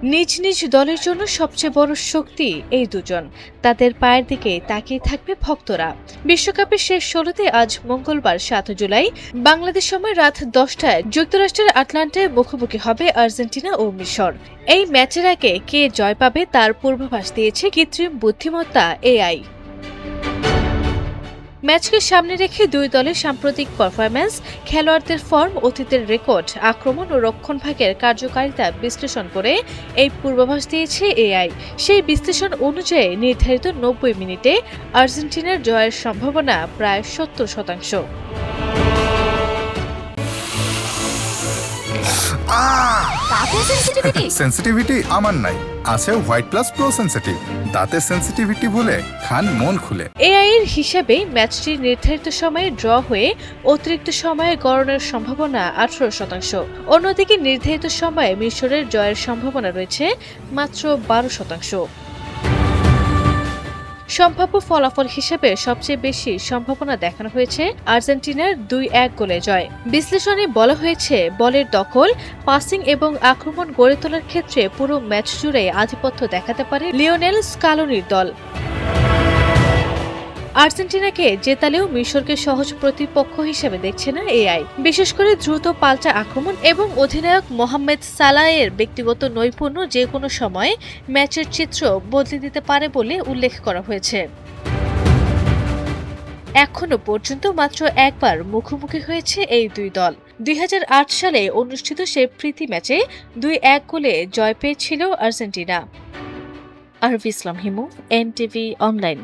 নিজ নিজ দলের জন্য সবচেয়ে বড় শক্তি এই দুজন। তাদের পায়ের দিকে তাকিয়ে থাকবে ভক্তরা। বিশ্বকাপের শেষ ১৬তে আজ মঙ্গলবার ৭ জুলাই বাংলাদেশ সময় রাত ১০টায় যুক্তরাষ্ট্রের আটলান্টায় মুখোমুখি হবে আর্জেন্টিনা ও মিশর। এই ম্যাচের আগে কে জয় পাবে তার পূর্বাভাস দিয়েছে কৃত্রিম বুদ্ধিমত্তা এআই। ম্যাচকে সামনে রেখে দুই দলের সাম্প্রতিক পারফরম্যান্স, খেলোয়াড়দের ফর্ম, অতীতের রেকর্ড, আক্রমণ ও রক্ষণভাগের কার্যকারিতা বিশ্লেষণ করে এই পূর্বাভাস দিয়েছে এআই। সেই বিশ্লেষণ অনুযায়ী নির্ধারিত ৯০ মিনিটে আর্জেন্টিনার জয়ের সম্ভাবনা প্রায় ৭০%। সেনসিটিভিটি আমার নাই, আছে হোয়াইট প্লাস প্রো সেনসিটিভ। দাঁতের সেনসিটিভিটি বলে খান মন খুলে। এআই এর হিসাবে ম্যাচটি নির্ধারিত সময়ে ড্র হয়ে অতিরিক্ত সময়ে গড়ানোর সম্ভাবনা ১৮%। অন্যদিকে নির্ধারিত সময়ে মিশরের জয়ের সম্ভাবনা রয়েছে মাত্র ১২%। সম্ভাব্য ফলাফল হিসেবে সবচেয়ে বেশি সম্ভাবনা দেখানো হয়েছে আর্জেন্টিনার ২-১ গোলে জয়। বিশ্লেষণে বলা হয়েছে, বলের দখল, পাসিং এবং আক্রমণ গড়ে তোলার ক্ষেত্রে পুরো ম্যাচ জুড়ে আধিপত্য দেখাতে পারে লিওনেল স্কালোনির দল। আর্জেন্টিনাকে জেতালেও মিশরকে সহজ প্রতিপক্ষ হিসেবে দেখছে না এআই। বিশেষ করে দ্রুত পাল্টা আক্রমণ এবং অধিনায়ক মোহাম্মদ সালাহের ব্যক্তিগত নৈপুণ্য যে কোনো সময় ম্যাচের চিত্র বদলে দিতে পারে বলে উল্লেখ করা হয়েছে। এখনো পর্যন্ত মাত্র একবার মুখোমুখি হয়েছে এই দুই দল। ২০০৮ সালে অনুষ্ঠিত সেই প্রীতি ম্যাচে ২-১ গোলে জয় পেয়েছিল আর্জেন্টিনা। আরভি ইসলাম হিমু, এনটিভি অনলাইন।